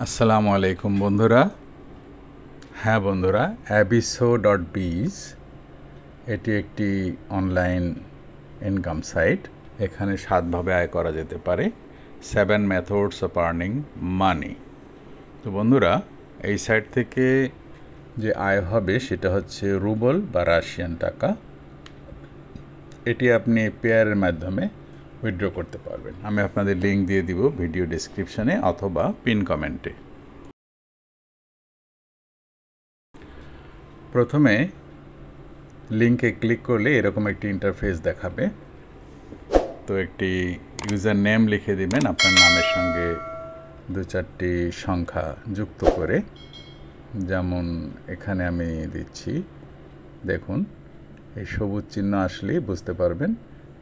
আসসালামু আলাইকুম বন্ধুরা। হ্যাঁ বন্ধুরা, abiso.biz এটি একটি অনলাইন ইনকাম সাইট। এখানে 7ভাবে আয় করা যেতে পারে। 7 মেথডস অফ আর্নিং মানি। তো বন্ধুরা, এই সাইট থেকে যে আয় হবে সেটা হচ্ছে রুবল বা রাশিয়ান টাকা। এটি আপনি পেয়ারের মাধ্যমে উইথড্র করতে পারবেন। আমি আপনাদের লিঙ্ক দিয়ে দিব ভিডিও ডেসক্রিপশনে অথবা পিন কমেন্টে। প্রথমে লিঙ্কে ক্লিক করলে এরকম একটি ইন্টারফেস দেখাবে। তো একটি ইউজার নেম লিখে দিবেন, আপনার নামের সঙ্গে 2-4টি সংখ্যা যুক্ত করে। যেমন এখানে আমি দিচ্ছি, দেখুন এই সবুজ চিহ্ন আসলেই বুঝতে পারবেন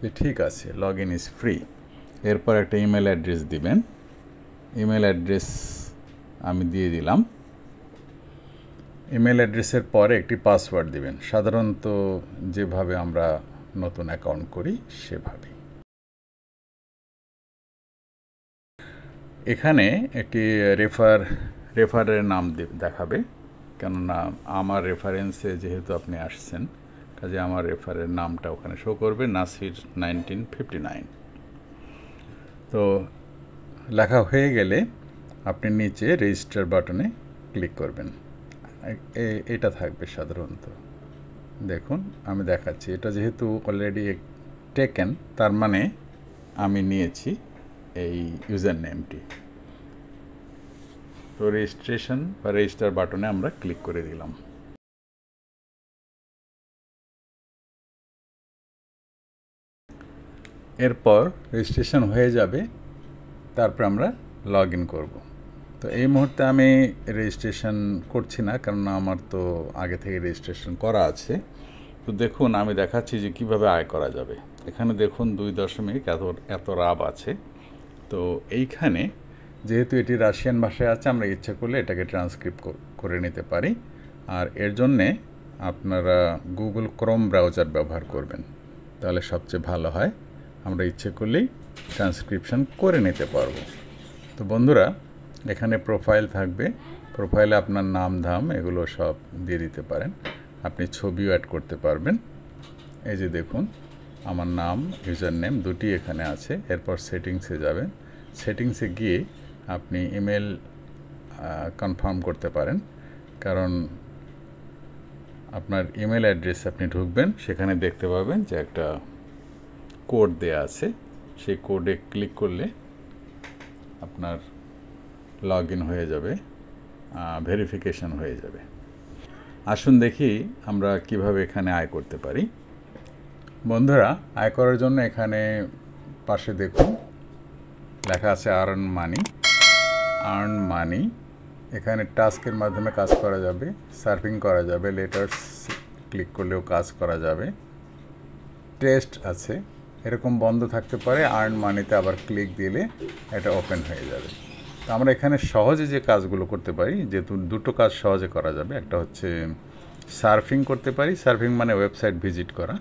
যে ঠিক আছে, লগ ইন ইজ ফ্রি। এরপর একটা ইমেল অ্যাড্রেস দিবেন। ইমেল অ্যাড্রেস আমি দিয়ে দিলাম। ইমেল অ্যাড্রেসের পরে একটি পাসওয়ার্ড দিবেন, সাধারণত যেভাবে আমরা নতুন অ্যাকাউন্ট করি সেভাবে। এখানে একটি রেফারের নাম দেখাবে, কেননা আমার রেফারেন্সে যেহেতু আপনি আসছেন, কাজে আমার রেফারের নামটা ওখানে শো করবে, নাসির 1959। তো লেখা হয়ে গেলে আপনি নিচে রেজিস্টার বাটনে ক্লিক করবেন। এটা থাকবে সাধারণত। দেখুন আমি দেখাচ্ছি, এটা যেহেতু অলরেডি টেকেন, তার মানে আমি নিয়েছি এই ইউজার নেমটি। তো রেজিস্ট্রেশন বা রেজিস্টার বাটনে আমরা ক্লিক করে দিলাম। এরপর রেজিস্ট্রেশন হয়ে যাবে, তারপর আমরা লগ ইন করব। তো এই মুহূর্তে আমি রেজিস্ট্রেশন করছি না, কারণ আমার তো আগে থেকে রেজিস্ট্রেশন করা আছে। তো দেখুন আমি দেখাচ্ছি যে কিভাবে আয় করা যাবে। এখানে দেখুন 2 এত রাব আছে। তো এইখানে যেহেতু এটি রাশিয়ান ভাষায় আছে, আমরা ইচ্ছা করলে এটাকে ট্রান্সক্রিপ্ট করে নিতে পারি। আর এর জন্যে আপনারা গুগল ক্রোম ব্রাউজার ব্যবহার করবেন, তাহলে সবচেয়ে ভালো হয়। আমরা ইচ্ছে করলেই ট্রান্সক্রিপশন করে নিতে পারবো। তো বন্ধুরা, এখানে প্রোফাইল থাকবে। প্রোফাইলে আপনার নাম ধাম এগুলো সব দিয়ে দিতে পারেন। আপনি ছবিও অ্যাড করতে পারবেন। এই যে দেখুন, আমার নাম, ইউজার নেম দুটি এখানে আছে। এরপর সেটিংসে যাবেন। সেটিংসে গিয়ে আপনি ইমেল কনফার্ম করতে পারেন, কারণ আপনার ইমেল অ্যাড্রেস আপনি ঢুকবেন, সেখানে দেখতে পাবেন যে একটা কোড দেয়া আছে। সেই কোডে ক্লিক করলে আপনার লগ ইন হয়ে যাবে, ভেরিফিকেশন হয়ে যাবে। আসুন দেখি আমরা কিভাবে এখানে আয় করতে পারি। বন্ধুরা, আয় করার জন্য এখানে পাশে দেখুন লেখা আছে আর্ন মানি। এখানে টাস্কের মাধ্যমে কাজ করা যাবে, সার্ফিং করা যাবে, লেটার্স ক্লিক করলেও কাজ করা যাবে, টেস্ট আছে, এরকম বন্ধ থাকতে পারে। আর্ন মানিতে আবার ক্লিক দিলে এটা ওপেন হয়ে যাবে। তো আমরা এখানে সহজে যে কাজগুলো করতে পারি, যেহেতু দুটো কাজ সহজে করা যাবে, একটা হচ্ছে সার্ফিং করতে পারি, সার্ফিং মানে ওয়েবসাইট ভিজিট করা।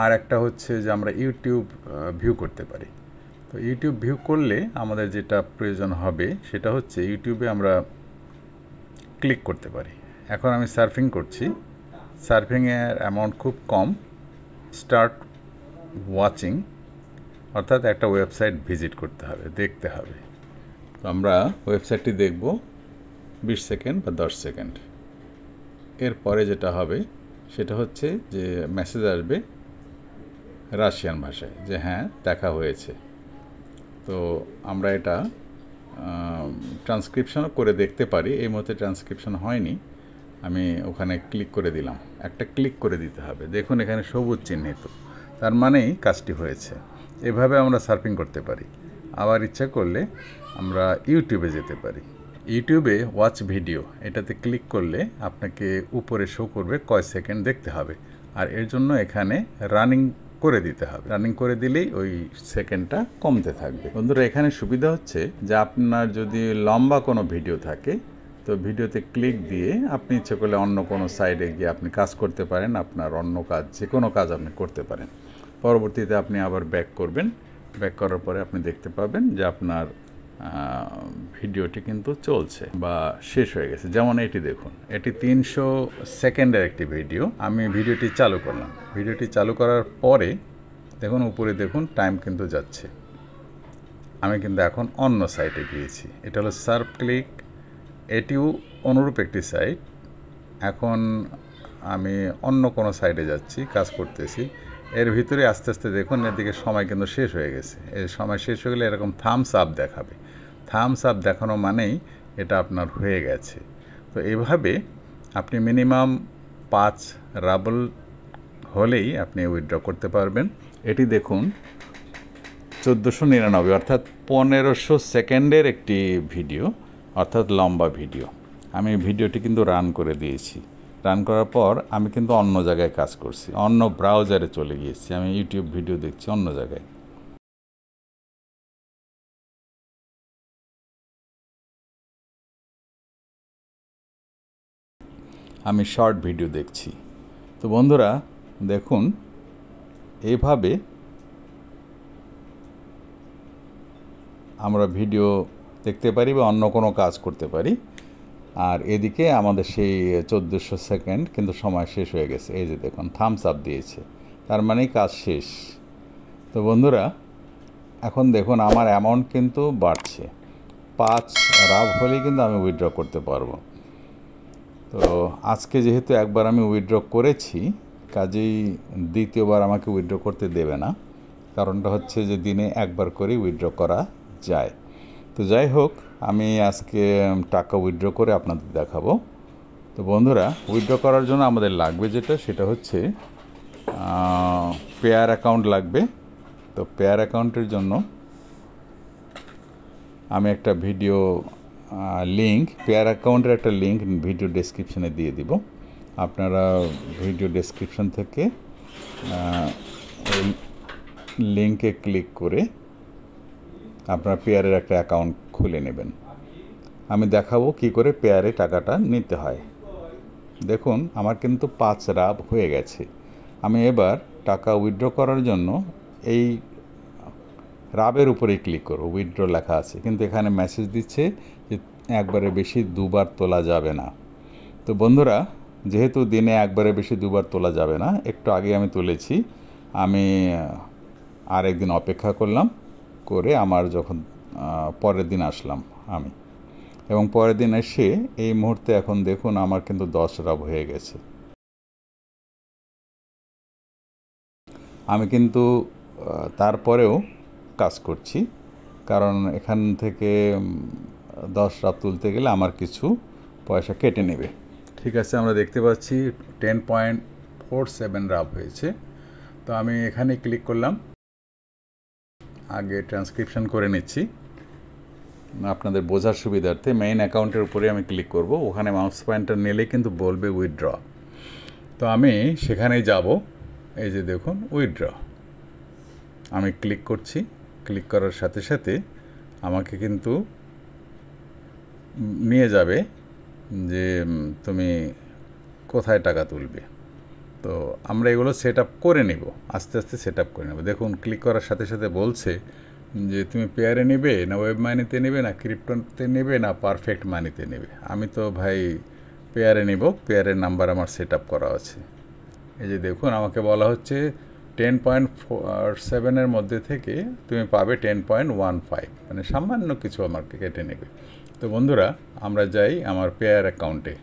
আর একটা হচ্ছে যে আমরা ইউটিউব ভিউ করতে পারি। তো ইউটিউব ভিউ করলে আমাদের যেটা প্রয়োজন হবে সেটা হচ্ছে ইউটিউবে আমরা ক্লিক করতে পারি। এখন আমি সার্ফিং করছি, সার্ফিংয়ের অ্যামাউন্ট খুব কম। স্টার্ট ওয়াচিং, অর্থাৎ একটা ওয়েবসাইট ভিজিট করতে হবে, দেখতে হবে। তো আমরা ওয়েবসাইটটি দেখব 20 সেকেন্ড বা 10 সেকেন্ড। এরপরে যেটা হবে সেটা হচ্ছে যে মেসেজ আসবে রাশিয়ান ভাষায় যে হ্যাঁ দেখা হয়েছে। তো আমরা এটা ট্রান্সক্রিপশনও করে দেখতে পারি। এই মুহূর্তে ট্রান্সক্রিপশন হয়নি, আমি ওখানে ক্লিক করে দিলাম। একটা ক্লিক করে দিতে হবে, দেখুন এখানে সবুজ চিহ্নিত, তার মানেই কাজটি হয়েছে। এভাবে আমরা সার্ফিং করতে পারি। আবার ইচ্ছা করলে আমরা ইউটিউবে যেতে পারি। ইউটিউবে ওয়াচ ভিডিও, এটাতে ক্লিক করলে আপনাকে উপরে শো করবে কয় সেকেন্ড দেখতে হবে, আর এর জন্য এখানে রানিং করে দিতে হবে। রানিং করে দিলেই ওই সেকেন্ডটা কমতে থাকবে। বন্ধুরা, এখানে সুবিধা হচ্ছে যে আপনার যদি লম্বা কোনো ভিডিও থাকে, তো ভিডিওতে ক্লিক দিয়ে আপনি ইচ্ছে করলে অন্য কোনো সাইডে গিয়ে আপনি কাজ করতে পারেন। আপনার অন্য কাজ, যে কোনো কাজ আপনি করতে পারেন। পরবর্তীতে আপনি আবার ব্যাক করবেন। ব্যাক করার পরে আপনি দেখতে পাবেন যে আপনার ভিডিওটি কিন্তু চলছে বা শেষ হয়ে গেছে। যেমন এটি দেখুন, এটি 300 সেকেন্ডের একটি ভিডিও। আমি ভিডিওটি চালু করলাম। ভিডিওটি চালু করার পরে দেখুন উপরে দেখুন টাইম কিন্তু যাচ্ছে। আমি কিন্তু এখন অন্য সাইটে গিয়েছি। এটা হলো সার্ভ ক্লিক, এটিও অনুরূপ একটি সাইট। এখন আমি অন্য কোনো সাইটে যাচ্ছি, কাজ করতেছি। এর ভিতরে আস্তে আস্তে দেখুন এদিকে সময় কিন্তু শেষ হয়ে গেছে। এই সময় শেষ হয়ে গেলে এরকম থামস আপ দেখাবে। থামস আপ দেখানো মানেই এটা আপনার হয়ে গেছে। তো এভাবে আপনি মিনিমাম 5 রাবল হলেই আপনি উইথড্র করতে পারবেন। এটি দেখুন 1499 অর্থাৎ 1500 সেকেন্ডের একটি ভিডিও, অর্থাৎ লম্বা ভিডিও। আমি ভিডিওটি কিন্তু রান করে দিয়েছি। রান করার পর আমি কিন্তু অন্য জায়গায় কাজ করছি, অন্য ব্রাউজারে চলে গিয়েছি। আমি ইউটিউব ভিডিও দেখছি অন্য জায়গায়। আমি শর্ট ভিডিও দেখছি। তো বন্ধুরা দেখুন এইভাবে আমরা ভিডিও দেখতে পারি বা অন্য কোনো কাজ করতে পারি। আর এদিকে আমাদের সেই 1400 সেকেন্ড কিন্তু সময় শেষ হয়ে গেছে। এই যে দেখুন থামস আপ দিয়েছে, তার মানেই কাজ শেষ। তো বন্ধুরা এখন দেখুন আমার অ্যামাউন্ট কিন্তু বাড়ছে। 5 রাব হলেই কিন্তু আমি উইথড্র করতে পারবো। তো আজকে যেহেতু একবার আমি উইথড্র করেছি, কাজেই দ্বিতীয়বার আমাকে উইথড্র করতে দেবে না। কারণটা হচ্ছে যে দিনে একবার করেই উইথড্র করা যায়। তো যাই হোক, আমি আজকে টাকা উইথড্র করে আপনাদের দেখাবো। তো বন্ধুরা উইথড্র করার জন্য আমাদের লাগবে যেটা, সেটা হচ্ছে পেয়ার অ্যাকাউন্ট লাগবে। তো পেয়ার অ্যাকাউন্টের জন্য আমি একটা ভিডিও লিঙ্ক, পেয়ার অ্যাকাউন্টের একটা লিঙ্ক ভিডিও ডেসক্রিপশানে দিয়ে দিব। আপনারা ভিডিও ডেসক্রিপশান থেকে লিঙ্কে ক্লিক করে আপনার পেয়ারের একটা অ্যাকাউন্ট খুলে নেবেন। আমি দেখাবো কি করে পেয়ারে টাকাটা নিতে হয়। দেখুন আমার কিন্তু 5 রাব হয়ে গেছে। আমি এবার টাকা উইথড্র করার জন্য এই রাবের উপরেই ক্লিক করব। উইথড্র লেখা আছে, কিন্তু এখানে মেসেজ দিচ্ছে যে একবারে বেশি দুবার তোলা যাবে না। তো বন্ধুরা যেহেতু দিনে একবারে বেশি দুবার তোলা যাবে না, একটু আগে আমি তুলেছি, আমি আরেকদিন অপেক্ষা করলাম, করে আমার যখন পরের দিন আসলাম আমি, এবং পরের দিন এসে এই মুহূর্তে এখন দেখুন আমার কিন্তু 10 রাব হয়ে গেছে। আমি কিন্তু তারপরেও কাজ করছি, কারণ এখান থেকে 10 রাব তুলতে গেলে আমার কিছু পয়সা কেটে নেবে। ঠিক আছে, আমরা দেখতে পাচ্ছি 10.47 রাব হয়েছে। তো আমি এখানে ক্লিক করলাম। আগে ট্রান্সক্রিপশন করে নিচ্ছি আপনাদের বোঝার সুবিধার্থে। মেইন অ্যাকাউন্টের উপরে আমি ক্লিক করব। ওখানে মাউস পয়েন্টার নিলে কিন্তু বলবে উইথড্র। তো আমি সেখানেই যাব। এই যে দেখুন উইথড্র, আমি ক্লিক করছি। ক্লিক করার সাথে সাথে আমাকে কিন্তু নিয়ে যাবে যে তুমি কোথায় টাকা তুলবে। তো আমরা এগুলো সেট আপ করে নেব, আস্তে আস্তে সেট আপ করে নেব। দেখুন ক্লিক করার সাথে সাথে বলছে যে তুমি পেয়ারে নেবে না ওয়েব মানিতে নেবে না ক্রিপ্টোতে নেবে না পারফেক্ট মানিতে নেবে। আমি তো ভাই পেয়ারে নেব, পেয়ারের নাম্বার আমার সেট আপ করা আছে। এই যে দেখুন আমাকে বলা হচ্ছে 10.47 মধ্যে থেকে তুমি পাবে 10.15, মানে সামান্য কিছু আমাকে কেটে নেবে। তো বন্ধুরা আমরা যাই আমার পেয়ার অ্যাকাউন্টে।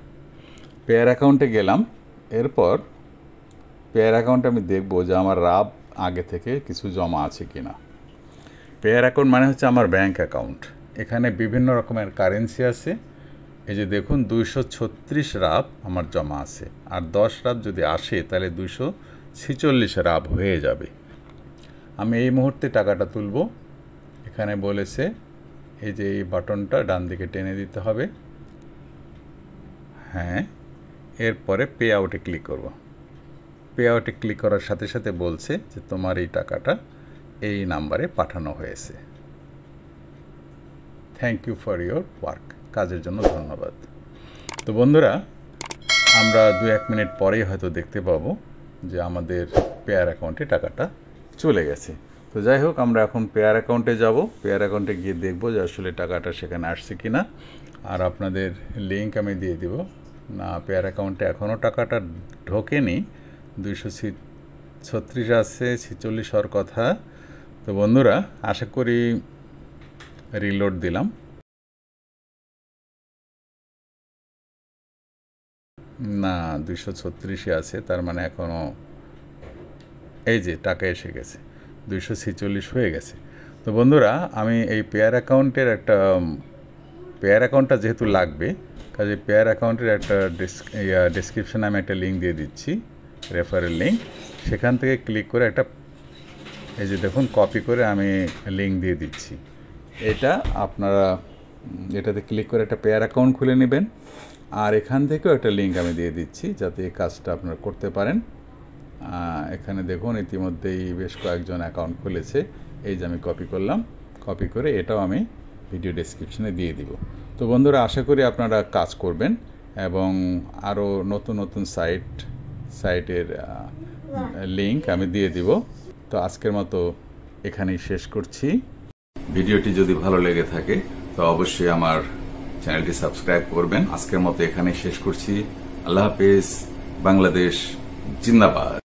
পেয়ার অ্যাকাউন্টে গেলাম। এরপর পেয়ার অ্যাকাউন্টে আমি দেখব যে আমার রাব আগে থেকে কিছু জমা আছে কি না। পেয়ার অ্যাকাউন্ট মানে হচ্ছে আমার ব্যাঙ্ক অ্যাকাউন্ট। এখানে বিভিন্ন রকমের কারেন্সি আছে। এই যে দেখুন 236 রাব আমার জমা আছে, আর 10 রাব যদি আসে তাহলে 246 রাব হয়ে যাবে। আমি এই মুহূর্তে টাকাটা তুলব। এখানে বলেছে এই যে এই বাটনটা ডান দিকে টেনে দিতে হবে, হ্যাঁ। এরপরে পে আউটে ক্লিক করব। পে আউটে ক্লিক করার সাথে সাথে বলছে যে তোমার এই টাকাটা এই নাম্বারে পাঠানো হয়েছে। Thank you for your work, কাজের জন্য ধন্যবাদ। তো বন্ধুরা আমরা 2-1 মিনিট পরেই হয়তো দেখতে পাবো যে আমাদের পেয়ার অ্যাকাউন্টে টাকাটা চলে গেছে। তো যাই হোক, আমরা এখন পেয়ার অ্যাকাউন্টে যাব। পেয়ার অ্যাকাউন্টে গিয়ে দেখব যে আসলে টাকাটা সেখানে আসছে কি না। আর আপনাদের লিঙ্ক আমি দিয়ে দিব। না, পেয়ার অ্যাকাউন্টে এখনও টাকাটা ঢোকেনি, 236 আছে, 46 হওয়ার কথা। তো বন্ধুরা, আশা করি রিলোড দিলাম, না 236 আছে, তার মানে এখনও এই যে টাকা এসে গেছে, 246 হয়ে গেছে। তো বন্ধুরা, আমি এই পেয়ার অ্যাকাউন্টটা যেহেতু লাগবে, কাজে পেয়ার অ্যাকাউন্টের একটা ডেসক্রিপশানে আমি একটা লিঙ্ক দিয়ে দিচ্ছি, রেফারেল লিঙ্ক। সেখান থেকে ক্লিক করে একটা, এই যে দেখুন, কপি করে আমি লিঙ্ক দিয়ে দিচ্ছি। এটা আপনারা এটাতে ক্লিক করে একটা পেয়ার অ্যাকাউন্ট খুলে নেবেন। আর এখান থেকেও একটা লিঙ্ক আমি দিয়ে দিচ্ছি, যাতে এই কাজটা আপনারা করতে পারেন। এখানে দেখুন, ইতিমধ্যেই বেশ কয়েকজন অ্যাকাউন্ট খুলেছে। এই যে আমি কপি করলাম, কপি করে এটাও আমি ভিডিও ডেসক্রিপশনে দিয়ে দিব। তো বন্ধুরা, আশা করি আপনারা কাজ করবেন এবং আরও নতুন নতুন সাইটের লিঙ্ক আমি দিয়ে দিব। তো আজকের মতো এখানেই শেষ করছি। ভিডিওটি যদি ভালো লেগে থাকে তো অবশ্যই আমার চ্যানেলটি সাবস্ক্রাইব করবেন। আজকের মতো এখানেই শেষ করছি। আল্লাহ হাফেজ। বাংলাদেশ জিন্দাবাদ।